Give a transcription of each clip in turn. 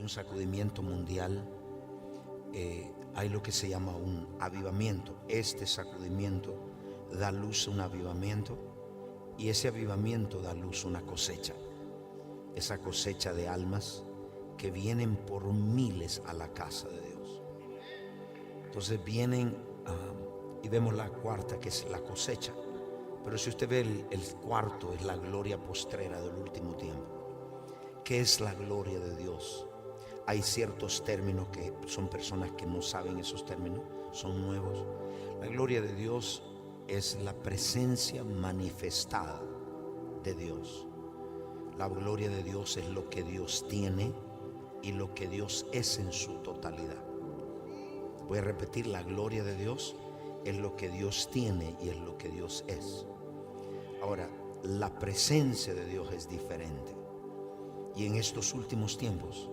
un sacudimiento mundial, hay lo que se llama un avivamiento. Este sacudimiento da luz a un avivamiento, y ese avivamiento da luz a una cosecha. Esa cosecha de almas que vienen por miles a la casa de Dios. Entonces vienen y vemos la cuarta, que es la cosecha. Pero si usted ve el cuarto, es la gloria postrera del último tiempo. ¿Qué es la gloria de Dios? Hay ciertos términos que son personas que no saben esos términos, son nuevos. La gloria de Dios es la presencia manifestada de Dios. La gloria de Dios es lo que Dios tiene y lo que Dios es en su totalidad. Voy a repetir: la gloria de Dios es lo que Dios tiene y es lo que Dios es. Ahora, la presencia de Dios es diferente. Y en estos últimos tiempos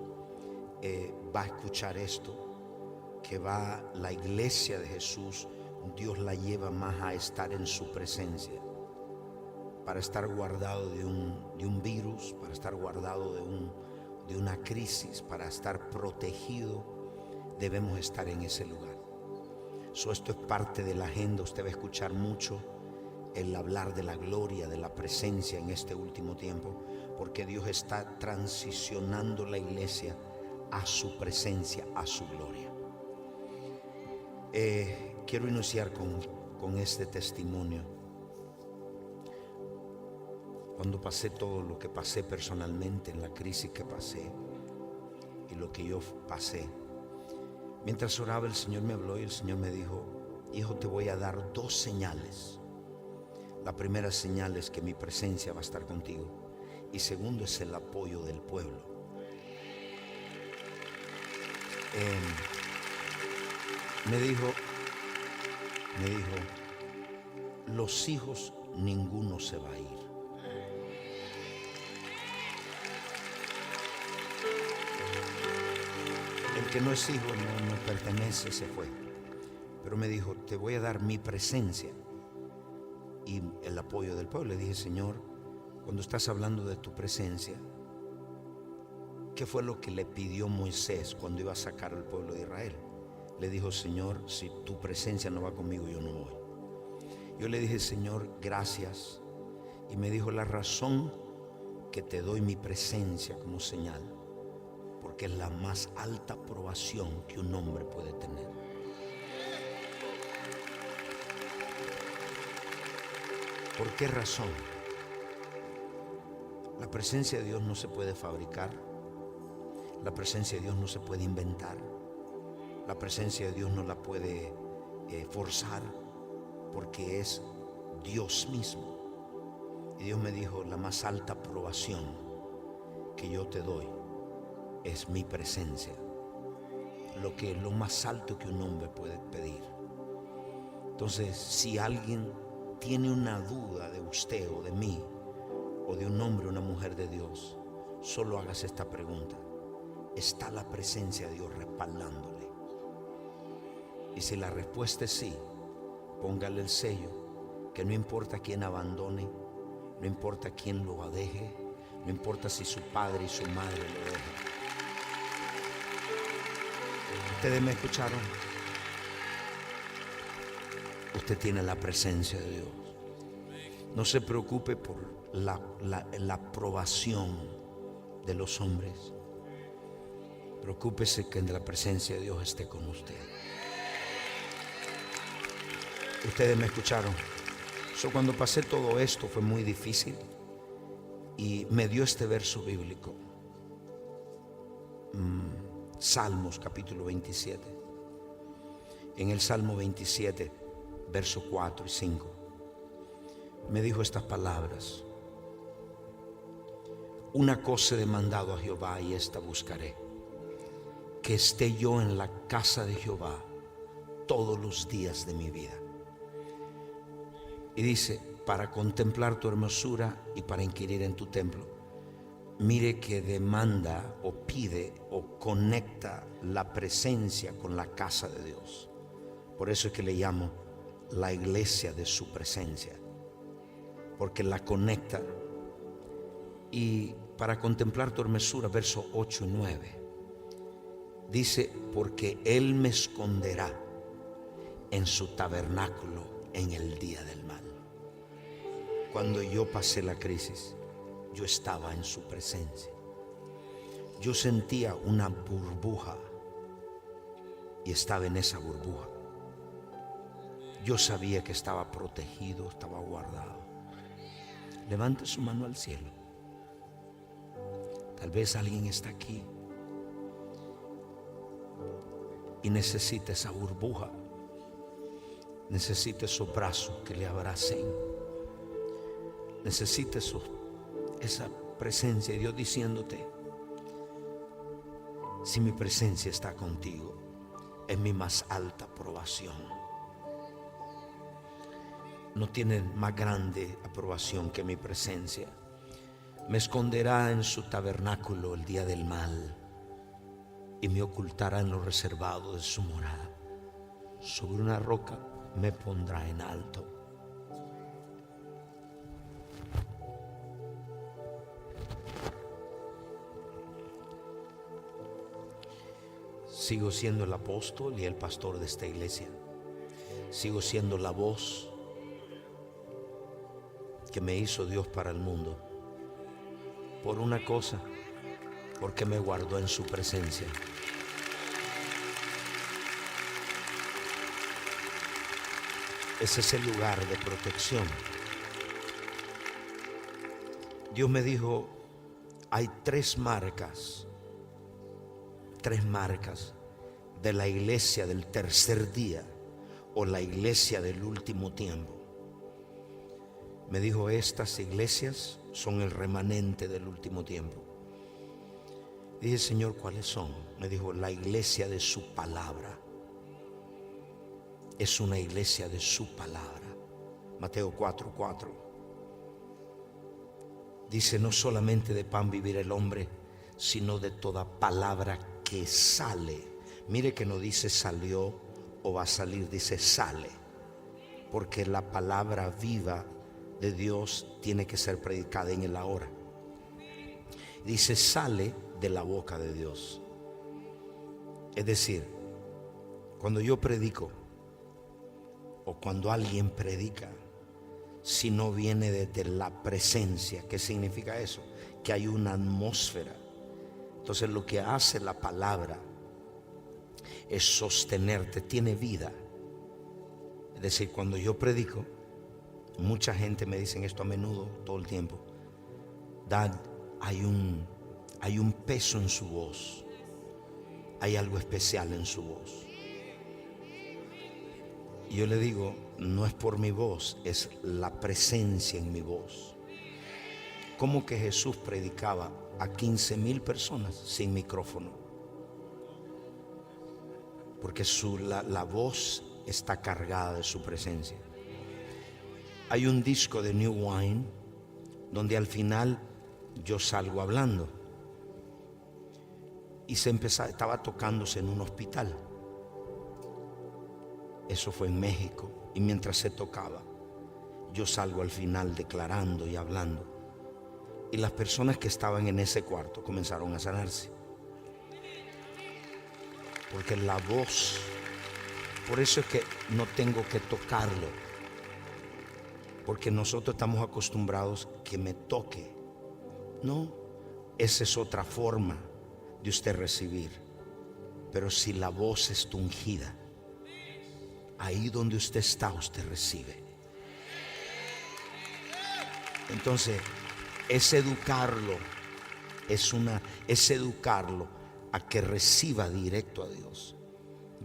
va a escuchar esto, que va la iglesia de Jesús, Dios la lleva más a estar en su presencia, para estar guardado de un virus, para estar guardado de una crisis, para estar protegido. Debemos estar en ese lugar. Esto es parte de la agenda. Usted va a escuchar mucho el hablar de la gloria, de la presencia en este último tiempo, porque Dios está transicionando la iglesia a su presencia, a su gloria. Quiero iniciar con este testimonio. Cuando pasé todo lo que pasé personalmente, en la crisis que pasé y lo que yo pasé, mientras oraba, el Señor me habló y el Señor me dijo: hijo, te voy a dar 2 señales. La primera señal es que mi presencia va a estar contigo, y segundo es el apoyo del pueblo. Me dijo, los hijos, ninguno se va a ir. El que no es hijo, no pertenece, se fue. Pero me dijo: te voy a dar mi presencia y el apoyo del pueblo. Le dije: Señor, cuando estás hablando de tu presencia, ¿qué fue lo que le pidió Moisés cuando iba a sacar al pueblo de Israel? Le dijo: Señor, si tu presencia no va conmigo, yo no voy. Yo le dije: Señor, gracias. Y me dijo: la razón que te doy mi presencia como señal, porque es la más alta aprobación que un hombre puede tener. ¿Por qué razón? La presencia de Dios no se puede fabricar. La presencia de Dios no se puede inventar. La presencia de Dios no la puede forzar, porque es Dios mismo. Y Dios me dijo: la más alta aprobación que yo te doy es mi presencia, lo más alto que un hombre puede pedir. Entonces, si alguien tiene una duda de usted o de mí, o de un hombre o una mujer de Dios, solo hagas esta pregunta: ¿está la presencia de Dios respaldándole? Y si la respuesta es sí, póngale el sello, que no importa quién abandone, no importa quién lo deje, no importa si su padre y su madre lo dejan. ¿Ustedes me escucharon? Usted tiene la presencia de Dios. No se preocupe por la aprobación de los hombres. Preocúpese que la presencia de Dios esté con usted. Ustedes me escucharon. Cuando pasé todo esto fue muy difícil, y me dio este verso bíblico. Salmos capítulo 27. En el Salmo 27, verso 4 y 5, me dijo estas palabras: una cosa he demandado a Jehová, y esta buscaré, que esté yo en la casa de Jehová todos los días de mi vida. Y dice: para contemplar tu hermosura y para inquirir en tu templo. Mire que demanda o pide o conecta la presencia con la casa de Dios. Por eso es que le llamo la iglesia de su presencia, porque la conecta. Y para contemplar tu hermosura, verso 8 y 9, Dice, porque Él me esconderá en su tabernáculo en el día del mal. Cuando yo pasé la crisis, yo estaba en su presencia. Yo sentía una burbuja y estaba en esa burbuja. Yo sabía que estaba protegido, estaba guardado. Levante su mano al cielo. Tal vez alguien está aquí y necesita esa burbuja, necesita esos brazos que le abracen, necesita esa presencia de Dios diciéndote: si mi presencia está contigo, es mi más alta aprobación. No tienen más grande aprobación que mi presencia. Me esconderá en su tabernáculo el día del mal y me ocultará en lo reservado de su morada. Sobre una roca me pondrá en alto. Sigo siendo el apóstol y el pastor de esta iglesia. Sigo siendo la voz que me hizo Dios para el mundo. Por una cosa, porque me guardó en su presencia. Ese es el lugar de protección. Dios me dijo, hay tres marcas de la iglesia del tercer día o la iglesia del último tiempo. Me dijo, estas iglesias son el remanente del último tiempo. Dije, Señor, ¿cuáles son? Me dijo, la iglesia de su palabra. Es una iglesia de su palabra. Mateo 4:4. Dice, no solamente de pan vivir el hombre, sino de toda palabra que sale. Mire que no dice salió o va a salir, dice sale. Porque la palabra viva de Dios tiene que ser predicada en el ahora. Dice sale de la boca de Dios. Es decir, cuando yo predico o cuando alguien predica, si no viene desde la presencia, ¿qué significa eso? Que hay una atmósfera. Entonces lo que hace la palabra es sostenerte, tiene vida. Es decir, cuando yo predico, mucha gente me dice esto a menudo, todo el tiempo: Dad, hay un peso en su voz, hay algo especial en su voz. Y yo le digo, no es por mi voz, es la presencia en mi voz. ¿Cómo que Jesús predicaba a 15,000 personas sin micrófono? Porque la voz está cargada de su presencia. Hay un disco de New Wine donde al final yo salgo hablando y estaba tocándose en un hospital. Eso fue en México, y mientras se tocaba, yo salgo al final declarando y hablando, y las personas que estaban en ese cuarto comenzaron a sanarse, porque la voz, por eso es que no tengo que tocarlo, porque nosotros estamos acostumbrados que me toque. No, esa es otra forma de usted recibir. Pero si la voz es ungida, ahí donde usted está, usted recibe. Entonces, es educarlo a que reciba directo a Dios.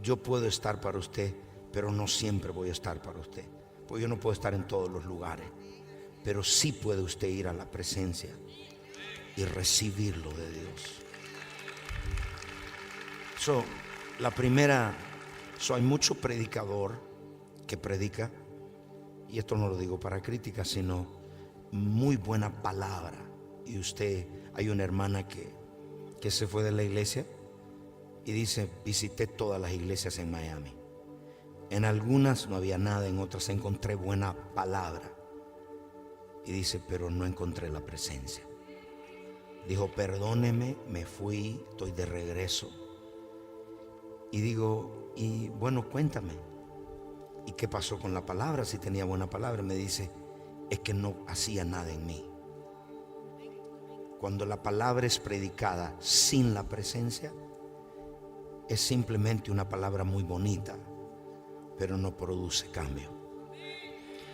Yo puedo estar para usted, pero no siempre voy a estar para usted, porque yo no puedo estar en todos los lugares. Pero sí puede usted ir a la presencia y recibirlo de Dios. Hay mucho predicador que predica, y esto no lo digo para crítica, sino muy buena palabra. Y hay una hermana que se fue de la iglesia y dice, visité todas las iglesias en Miami. En algunas no había nada, en otras encontré buena palabra. Y dice, pero no encontré la presencia. Dijo, perdóneme, me fui, estoy de regreso. Y digo, y bueno, cuéntame, ¿y qué pasó con la palabra? Si tenía buena palabra. Me dice, es que no hacía nada en mí. Cuando la palabra es predicada sin la presencia, es simplemente una palabra muy bonita, pero no produce cambio.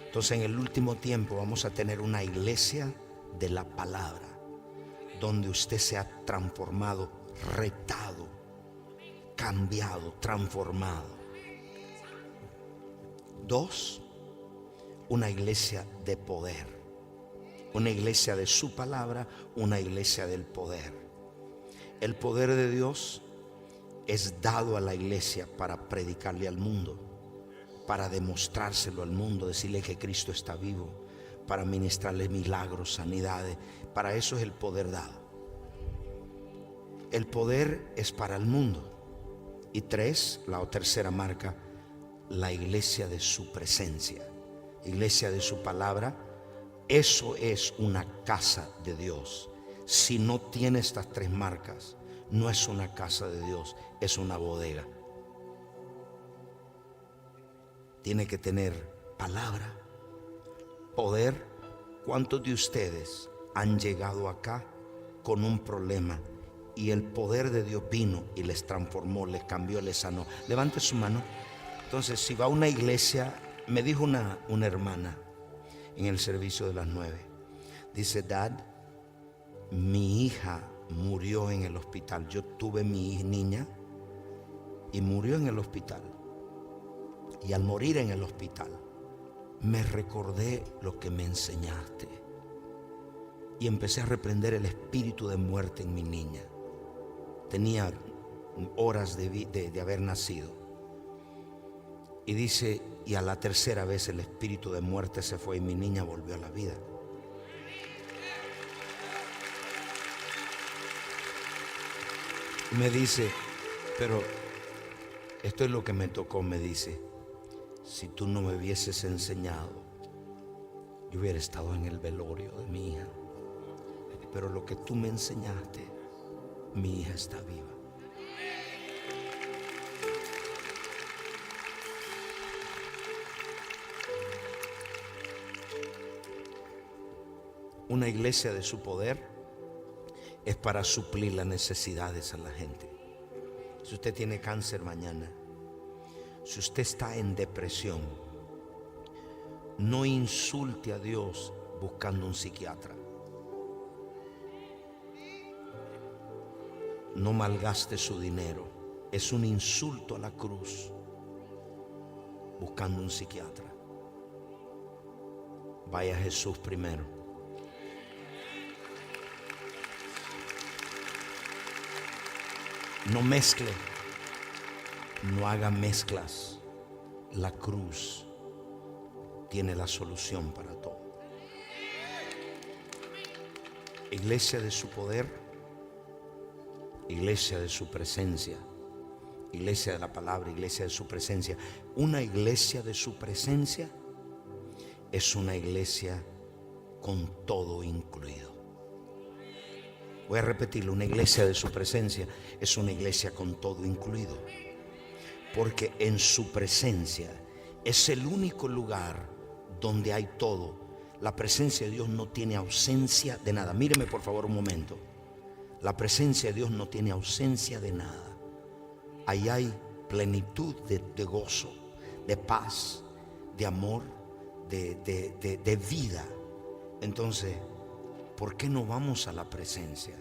Entonces en el último tiempo vamos a tener una iglesia de la palabra, donde usted se ha transformado, retado, cambiado, transformado. 2, una iglesia de poder, una iglesia de su palabra, una iglesia del poder. El poder de Dios es dado a la iglesia para predicarle al mundo, para demostrárselo al mundo, decirle que Cristo está vivo, para ministrarle milagros, sanidades. Para eso es el poder dado. El poder es para el mundo. Y 3, la tercera marca, la iglesia de su presencia, iglesia de su palabra. Eso es una casa de Dios. Si no tiene estas 3 marcas, no es una casa de Dios, es una bodega. Tiene que tener palabra, poder. ¿Cuántos de ustedes han llegado acá con un problema y el poder de Dios vino y les transformó, les cambió, les sanó? Levante su mano. Entonces, si va a una iglesia, me dijo una hermana en el servicio de las 9, dice, Dad, mi hija murió en el hospital. Yo tuve mi niña y murió en el hospital. Y al morir en el hospital, me recordé lo que me enseñaste. Y empecé a reprender el espíritu de muerte en mi niña. Tenía horas de haber nacido. Y dice, y a la tercera vez el espíritu de muerte se fue y mi niña volvió a la vida. Me dice, pero esto es lo que me tocó. Me dice, si tú no me hubieses enseñado, yo hubiera estado en el velorio de mi hija. Pero lo que tú me enseñaste, mi hija está viva. Una iglesia de su poder es para suplir las necesidades a la gente. Si usted tiene cáncer mañana, si usted está en depresión, no insulte a Dios buscando un psiquiatra. No malgaste su dinero. Es un insulto a la cruz buscando un psiquiatra. Vaya a Jesús primero. No mezcle, no haga mezclas. La cruz tiene la solución para todo. Iglesia de su poder, iglesia de su presencia, iglesia de la palabra, iglesia de su presencia. Una iglesia de su presencia es una iglesia con todo incluido. Voy a repetirlo, una iglesia de su presencia es una iglesia con todo incluido. Porque en su presencia es el único lugar donde hay todo. La presencia de Dios no tiene ausencia de nada. Míreme por favor un momento. La presencia de Dios no tiene ausencia de nada. Ahí hay plenitud de gozo, de paz, de amor, de vida. Entonces, ¿por qué no vamos a la presencia?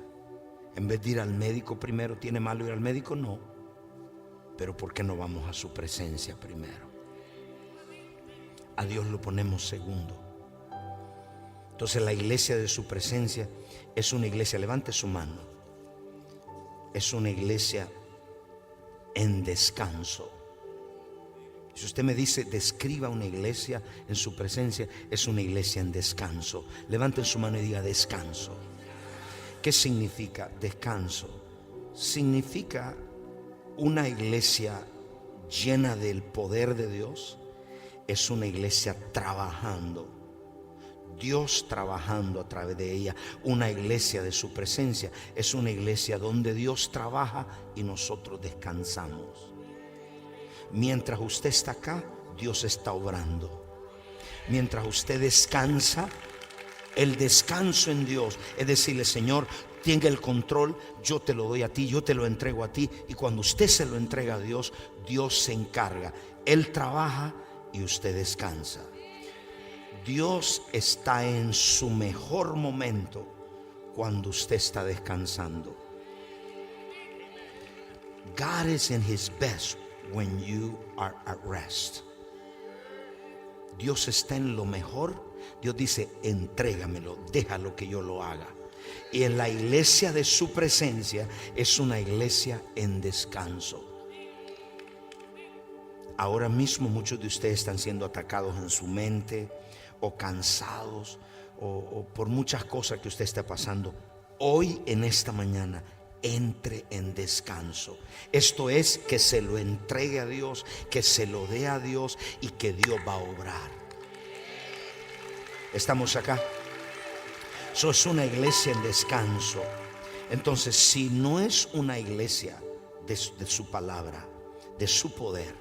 En vez de ir al médico primero, ¿tiene malo ir al médico? No. Pero ¿por qué no vamos a su presencia primero? A Dios lo ponemos segundo. Entonces la iglesia de su presencia es una iglesia, levante su mano, es una iglesia en descanso. Si usted me dice, describa una iglesia en su presencia, es una iglesia en descanso. Levanten su mano y diga descanso. ¿Qué significa descanso? Significa una iglesia llena del poder de Dios. Es una iglesia trabajando, Dios trabajando a través de ella. Una iglesia de su presencia es una iglesia donde Dios trabaja y nosotros descansamos. Mientras usted está acá, Dios está obrando. Mientras usted descansa, el descanso en Dios es decirle: Señor, tenga el control, yo te lo doy a ti, yo te lo entrego a ti. Y cuando usted se lo entrega a Dios, Dios se encarga. Él trabaja y usted descansa. Dios está en su mejor momento cuando usted está descansando. God is in his best when you are at rest. Dios está en lo mejor. Dios dice: entrégamelo, déjalo que yo lo haga. Y en la iglesia de su presencia es una iglesia en descanso. Ahora mismo muchos de ustedes están siendo atacados en su mente, o cansados, o por muchas cosas que usted está pasando. Hoy, en esta mañana, entre en descanso. Esto es, que se lo entregue a Dios, que se lo dé a Dios, y que Dios va a obrar. Estamos acá. Eso es una iglesia en descanso. Entonces, si no es una iglesia de su palabra, de su poder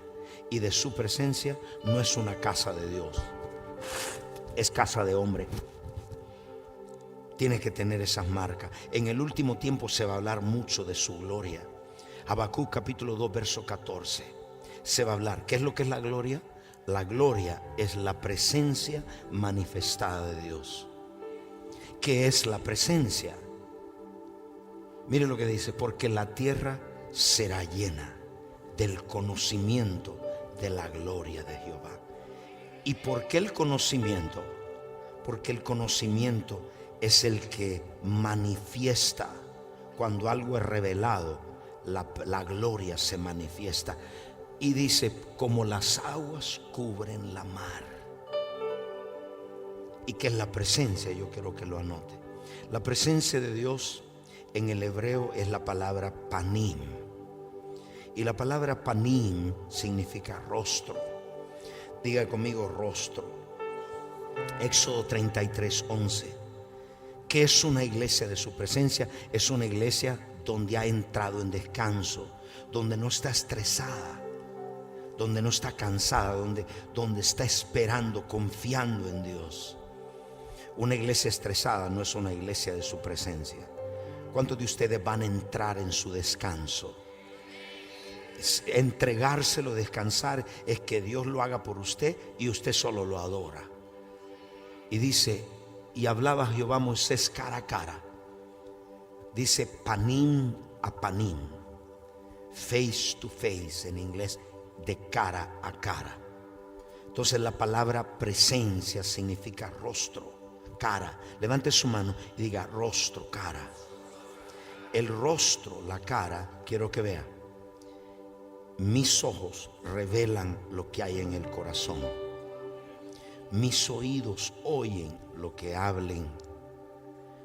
y de su presencia, no es una casa de Dios, es casa de hombre. Tiene que tener esas marcas. En el último tiempo se va a hablar mucho de su gloria. Habacuc capítulo 2 verso 14. Se va a hablar. ¿Qué es lo que es la gloria? La gloria es la presencia manifestada de Dios. ¿Qué es la presencia? Mire lo que dice: porque la tierra será llena del conocimiento de la gloria de Jehová. ¿Y por qué el conocimiento? Porque el conocimiento es el que manifiesta. Cuando algo es revelado, la gloria se manifiesta. Y dice: como las aguas cubren la mar. ¿Y qué es la presencia? Yo quiero que lo anote. La presencia de Dios en el hebreo es la palabra panim. Y la palabra panim significa rostro. Diga conmigo: rostro. Éxodo 33:11. ¿Qué es una iglesia de su presencia? Es una iglesia donde ha entrado en descanso, donde no está estresada, donde no está cansada, donde está esperando, confiando en Dios. Una iglesia estresada no es una iglesia de su presencia. ¿Cuántos de ustedes van a entrar en su descanso? Entregárselo, descansar, es que Dios lo haga por usted y usted solo lo adora. Y dice: y hablaba Jehová a Moisés cara a cara. Dice panim a panim, face to face en inglés, de cara a cara. Entonces la palabra presencia significa rostro, cara. Levante su mano y diga: rostro, cara. El rostro, la cara, quiero que vea. Mis ojos revelan lo que hay en el corazón. Mis oídos oyen lo que hablen.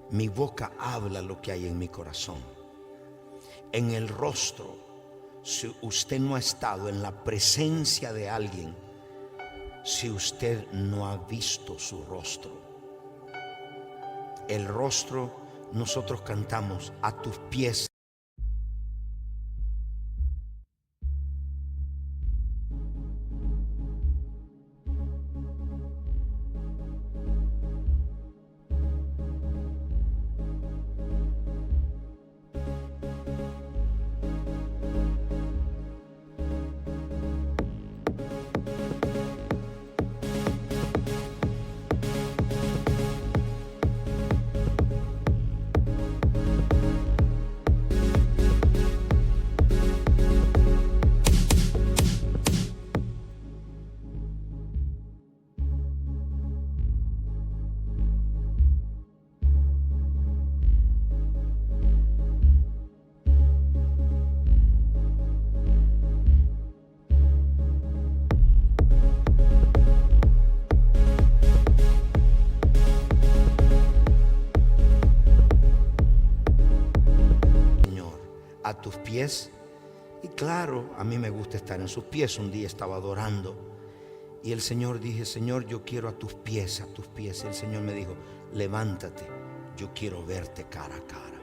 Mi boca habla lo que hay en mi corazón. En el rostro, si usted no ha estado en la presencia de alguien, si usted no ha visto su rostro. El rostro, nosotros cantamos: a tus pies. A tus pies. Y claro, a mí me gusta estar en sus pies. Un día estaba adorando y el Señor, dije: Señor, yo quiero a tus pies, a tus pies. Y el Señor me dijo: levántate, yo quiero verte cara a cara.